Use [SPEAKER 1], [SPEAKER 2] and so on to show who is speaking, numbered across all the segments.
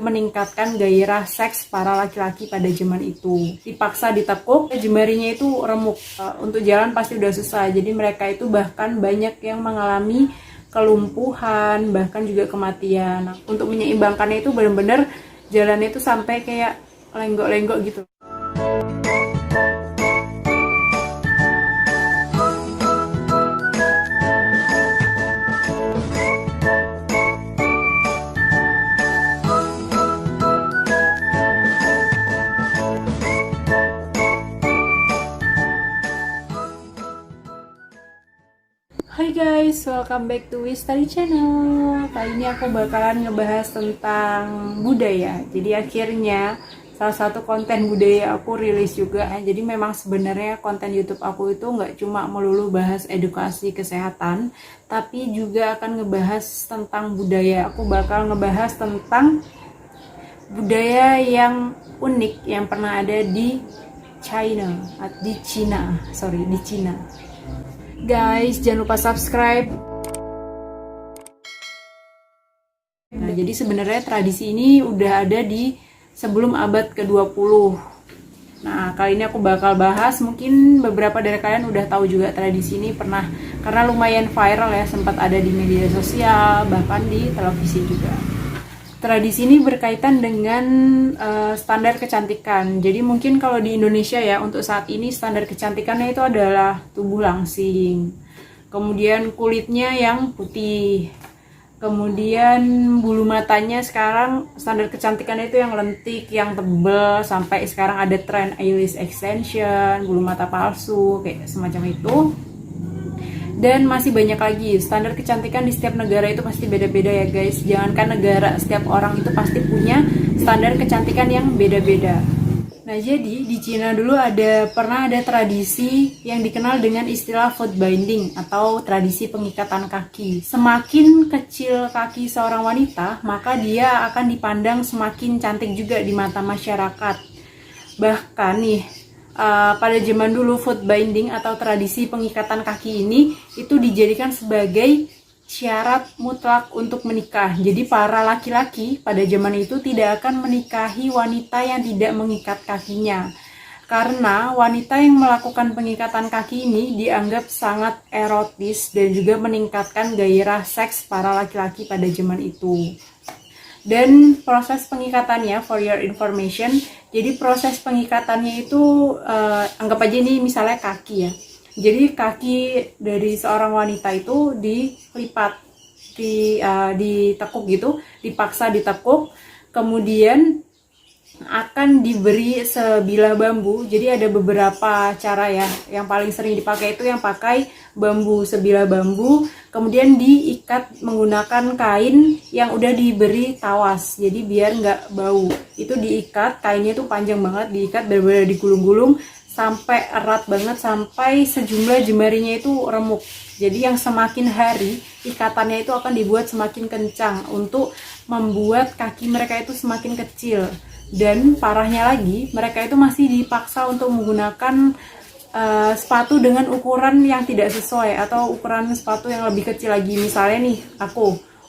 [SPEAKER 1] meningkatkan gairah seks para laki-laki pada zaman itu. Dipaksa ditekuk, jemarinya itu remuk. Untuk jalan pasti udah susah, jadi mereka itu bahkan banyak yang mengalami kelumpuhan, bahkan juga kematian. Untuk menyeimbangkannya itu benar-benar jalannya itu sampai kayak lenggok-lenggok gitu. Hai guys, welcome back to Wistari Channel. Kali ini aku bakalan ngebahas tentang budaya. Jadi akhirnya salah satu konten budaya aku rilis juga. Jadi memang sebenarnya konten YouTube aku itu nggak cuma melulu bahas edukasi kesehatan, tapi juga akan ngebahas tentang budaya. Aku bakal ngebahas tentang budaya yang unik yang pernah ada di China. Guys, jangan lupa subscribe. Nah, jadi sebenarnya tradisi ini udah ada di sebelum abad ke-20. Nah, kali ini aku bakal bahas, mungkin beberapa dari kalian udah tahu juga tradisi ini pernah, karena lumayan viral ya, sempat ada di media sosial, bahkan di televisi juga. Tradisi ini berkaitan dengan standar kecantikan. Jadi mungkin kalau di Indonesia ya, untuk saat ini standar kecantikannya itu adalah tubuh langsing. Kemudian kulitnya yang putih. Kemudian bulu matanya sekarang standar kecantikannya itu yang lentik, yang tebal. Sampai sekarang ada tren eyelash extension, bulu mata palsu, kayak semacam itu. Dan masih banyak lagi. Standar kecantikan di setiap negara itu pasti beda-beda ya guys. Jangankan negara, setiap orang itu pasti punya standar kecantikan yang beda-beda. Nah, jadi di Cina dulu pernah ada tradisi yang dikenal dengan istilah foot binding atau tradisi pengikatan kaki. Semakin kecil kaki seorang wanita, maka dia akan dipandang semakin cantik juga di mata masyarakat. Bahkan nih, pada zaman dulu foot binding atau tradisi pengikatan kaki ini itu dijadikan sebagai syarat mutlak untuk menikah. Jadi para laki-laki pada zaman itu tidak akan menikahi wanita yang tidak mengikat kakinya. Karena wanita yang melakukan pengikatan kaki ini dianggap sangat erotis dan juga meningkatkan gairah seks para laki-laki pada zaman itu. Dan proses pengikatannya, for your information, jadi proses pengikatannya itu anggap aja ini misalnya kaki ya. Jadi kaki dari seorang wanita itu dilipat, ditekuk gitu, dipaksa ditekuk, kemudian akan diberi sebilah bambu. Jadi ada beberapa cara ya. Yang paling sering dipakai itu yang pakai bambu, sebilah bambu, kemudian diikat menggunakan kain yang udah diberi tawas. Jadi biar nggak bau. Itu diikat, kainnya tuh panjang banget, diikat benar-benar digulung-gulung sampai erat banget, sampai sejumlah jemarinya itu remuk. Jadi yang semakin hari ikatannya itu akan dibuat semakin kencang untuk membuat kaki mereka itu semakin kecil. Dan parahnya lagi, mereka itu masih dipaksa untuk menggunakan sepatu dengan ukuran yang tidak sesuai atau ukuran sepatu yang lebih kecil lagi. Misalnya nih,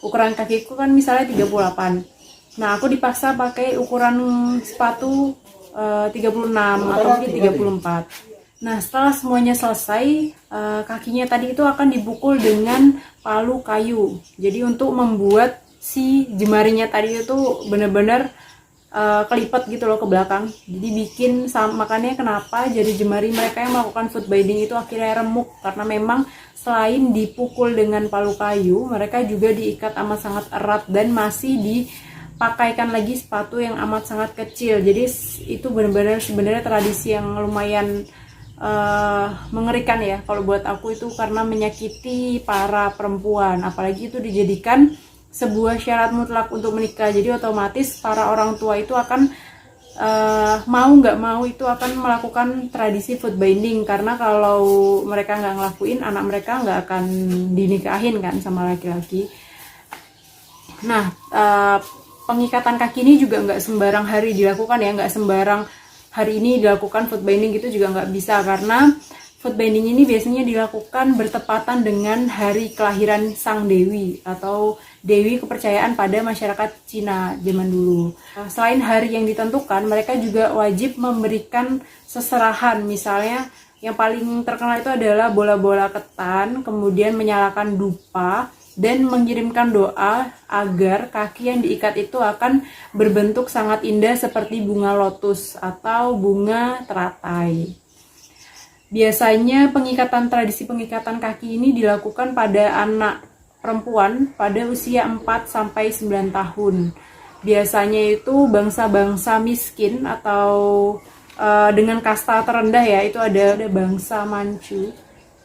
[SPEAKER 1] ukuran kakiku kan misalnya 38. Nah, aku dipaksa pakai ukuran sepatu 36 atau mungkin 34. Nah, setelah semuanya selesai, kakinya tadi itu akan dipukul dengan palu kayu. Jadi untuk membuat si jemarinya tadi itu benar-benar kelipat gitu loh ke belakang. Jadi makanya kenapa jari jemari mereka yang melakukan foot binding itu akhirnya remuk, karena memang selain dipukul dengan palu kayu, mereka juga diikat amat sangat erat dan masih dipakaikan lagi sepatu yang amat sangat kecil. Jadi itu benar-benar sebenarnya tradisi yang lumayan mengerikan ya kalau buat aku itu, karena menyakiti para perempuan, apalagi itu dijadikan sebuah syarat mutlak untuk menikah. Jadi otomatis para orang tua itu akan mau nggak mau itu akan melakukan tradisi foot binding, karena kalau mereka nggak ngelakuin, anak mereka nggak akan dinikahin kan sama laki-laki. Nah, pengikatan kaki ini juga nggak sembarang hari dilakukan ya, nggak sembarang hari ini dilakukan foot binding gitu juga nggak bisa, karena foot binding ini biasanya dilakukan bertepatan dengan hari kelahiran sang dewi atau dewi kepercayaan pada masyarakat Cina zaman dulu. Selain hari yang ditentukan, mereka juga wajib memberikan seserahan. Misalnya yang paling terkenal itu adalah bola-bola ketan, kemudian menyalakan dupa, dan mengirimkan doa agar kaki yang diikat itu akan berbentuk sangat indah seperti bunga lotus atau bunga teratai. Biasanya tradisi pengikatan kaki ini dilakukan pada anak perempuan pada usia 4-9 tahun. Biasanya itu bangsa-bangsa miskin atau dengan kasta terendah ya, itu ada bangsa Manchu.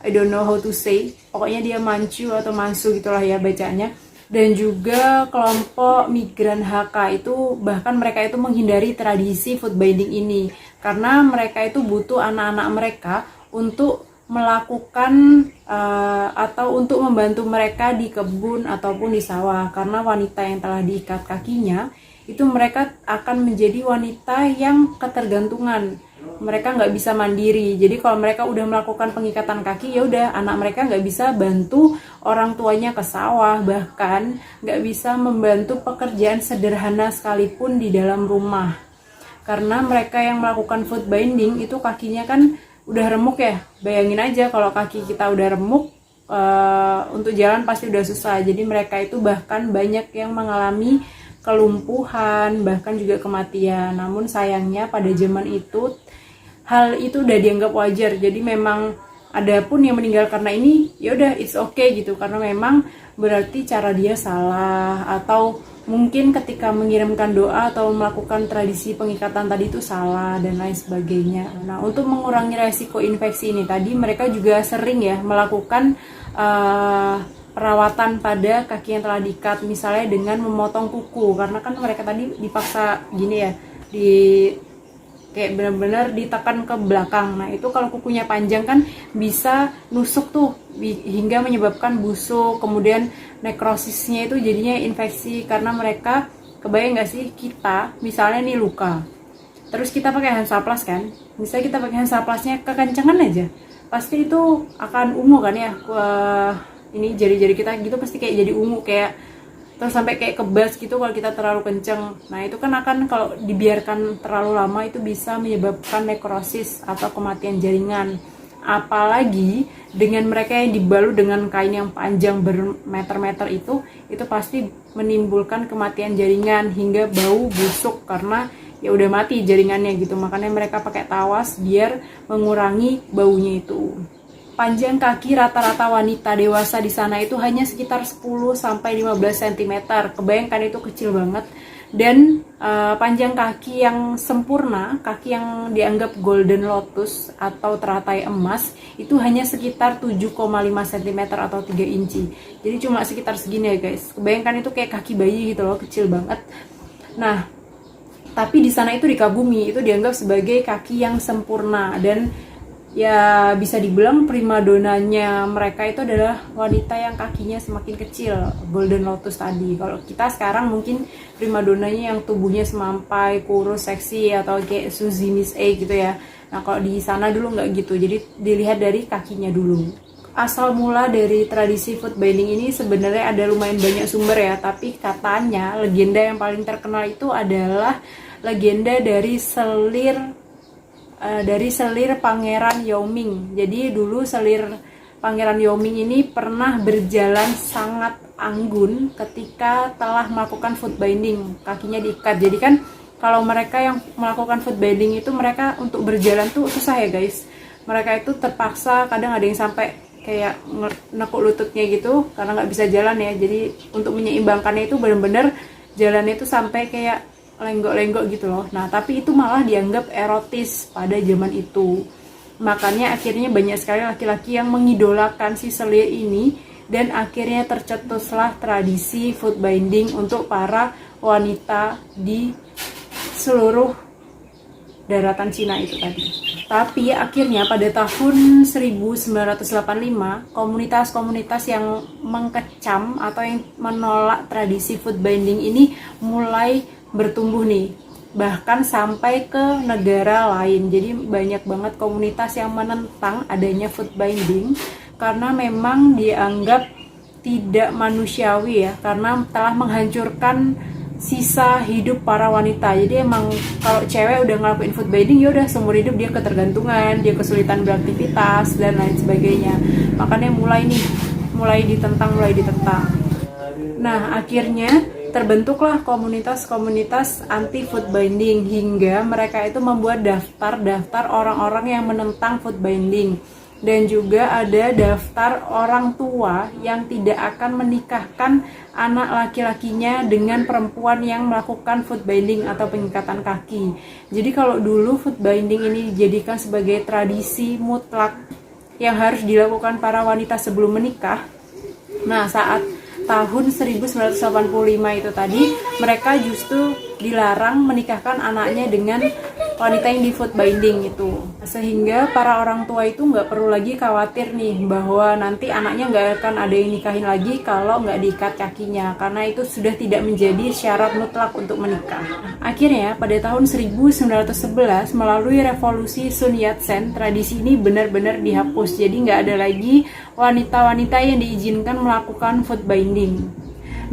[SPEAKER 1] I don't know how to say. Pokoknya dia Manchu atau Mansu gitulah ya bacanya. Dan juga kelompok migran HK itu bahkan mereka itu menghindari tradisi food binding ini karena mereka itu butuh anak-anak mereka untuk melakukan atau untuk membantu mereka di kebun ataupun di sawah, karena wanita yang telah diikat kakinya itu mereka akan menjadi wanita yang ketergantungan, mereka nggak bisa mandiri. Jadi kalau mereka udah melakukan pengikatan kaki, ya udah anak mereka nggak bisa bantu orang tuanya ke sawah, bahkan nggak bisa membantu pekerjaan sederhana sekalipun di dalam rumah, karena mereka yang melakukan foot binding itu kakinya kan udah remuk ya. Bayangin aja kalau kaki kita udah remuk, untuk jalan pasti udah susah. Jadi mereka itu bahkan banyak yang mengalami kelumpuhan, bahkan juga kematian. Namun sayangnya pada zaman itu hal itu udah dianggap wajar. Jadi memang ada pun yang meninggal karena ini, ya udah it's okay gitu, karena memang berarti cara dia salah, atau mungkin ketika mengirimkan doa atau melakukan tradisi pengikatan tadi itu salah dan lain sebagainya. Nah, untuk mengurangi resiko infeksi ini tadi, mereka juga sering ya melakukan perawatan pada kaki yang telah diikat, misalnya dengan memotong kuku, karena kan mereka tadi dipaksa gini ya, kayak benar-benar ditekan ke belakang. Nah itu kalau kukunya panjang kan bisa nusuk tuh hingga menyebabkan busuk, kemudian nekrosisnya itu jadinya infeksi. Karena mereka, kebayang nggak sih kita misalnya nih luka, terus kita pakai Hansaplast kan, misalnya kita pakai Hansaplastnya kekencengan aja, pasti itu akan ungu kan ya. Ini jari-jari kita gitu pasti kayak jadi ungu, kayak terus sampai kayak kebas gitu kalau kita terlalu kenceng. Nah itu kan akan, kalau dibiarkan terlalu lama itu bisa menyebabkan nekrosis atau kematian jaringan. Apalagi dengan mereka yang dibalut dengan kain yang panjang bermeter-meter itu pasti menimbulkan kematian jaringan hingga bau busuk karena ya udah mati jaringannya gitu. Makanya mereka pakai tawas biar mengurangi baunya itu. Panjang kaki rata-rata wanita dewasa di sana itu hanya sekitar 10-15 cm. Kebayangkan itu kecil banget. Dan panjang kaki yang sempurna, kaki yang dianggap golden lotus atau teratai emas, itu hanya sekitar 7,5 cm atau 3 inci. Jadi cuma sekitar segini ya guys. Kebayangkan itu kayak kaki bayi gitu loh, kecil banget. Nah, tapi di sana itu dikagumi, itu dianggap sebagai kaki yang sempurna. Dan ya bisa dibilang primadonanya mereka itu adalah wanita yang kakinya semakin kecil, golden lotus tadi. Kalau kita sekarang mungkin primadonanya yang tubuhnya semampai, kurus, seksi, atau kayak Suzy Miss A gitu ya. Nah kalau di sana dulu nggak gitu, jadi dilihat dari kakinya dulu. Asal mula dari tradisi foot binding ini sebenarnya ada lumayan banyak sumber ya, tapi katanya legenda yang paling terkenal itu adalah legenda dari selir Pangeran Yao Ming. Jadi dulu selir Pangeran Yao Ming ini pernah berjalan sangat anggun ketika telah melakukan foot binding, kakinya diikat. Jadi kan kalau mereka yang melakukan foot binding itu mereka untuk berjalan tuh susah ya guys. Mereka itu terpaksa, kadang ada yang sampai kayak nekuk lututnya gitu karena nggak bisa jalan ya. Jadi untuk menyeimbangkannya itu benar-benar jalannya itu sampai kayak lenggok-lenggok gitu loh. Nah tapi itu malah dianggap erotis pada zaman itu. Makanya akhirnya banyak sekali laki-laki yang mengidolakan si selir ini, dan akhirnya tercetuslah tradisi foot binding untuk para wanita di seluruh daratan Cina itu tadi. Tapi akhirnya pada tahun 1985 komunitas-komunitas yang mengkecam atau yang menolak tradisi foot binding ini mulai bertumbuh nih, bahkan sampai ke negara lain. Jadi banyak banget komunitas yang menentang adanya foot binding karena memang dianggap tidak manusiawi ya, karena telah menghancurkan sisa hidup para wanita. Jadi emang kalau cewek udah ngelakuin food binding, ya udah seumur hidup dia ketergantungan, dia kesulitan beraktivitas dan lain sebagainya. Makanya mulai ditentang. Nah, akhirnya terbentuklah komunitas-komunitas anti food binding, hingga mereka itu membuat daftar orang-orang yang menentang food binding. Dan juga ada daftar orang tua yang tidak akan menikahkan anak laki-lakinya dengan perempuan yang melakukan foot binding atau pengikatan kaki. Jadi kalau dulu foot binding ini dijadikan sebagai tradisi mutlak yang harus dilakukan para wanita sebelum menikah. Nah, saat tahun 1985 itu tadi, mereka justru dilarang menikahkan anaknya dengan wanita yang di foot binding itu, sehingga para orang tua itu nggak perlu lagi khawatir nih bahwa nanti anaknya nggak akan ada yang nikahin lagi kalau nggak diikat kakinya, karena itu sudah tidak menjadi syarat mutlak untuk menikah. Akhirnya pada tahun 1911 melalui revolusi Sun Yat-sen, tradisi ini benar-benar dihapus. Jadi nggak ada lagi wanita-wanita yang diizinkan melakukan foot binding.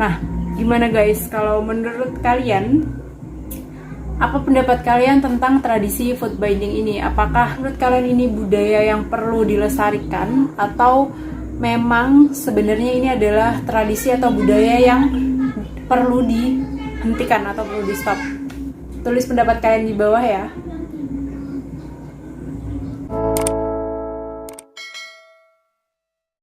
[SPEAKER 1] Nah, gimana guys, kalau menurut kalian, apa pendapat kalian tentang tradisi foot binding ini? Apakah menurut kalian ini budaya yang perlu dilestarikan, atau memang sebenarnya ini adalah tradisi atau budaya yang perlu dihentikan atau perlu di stop? Tulis pendapat kalian di bawah ya.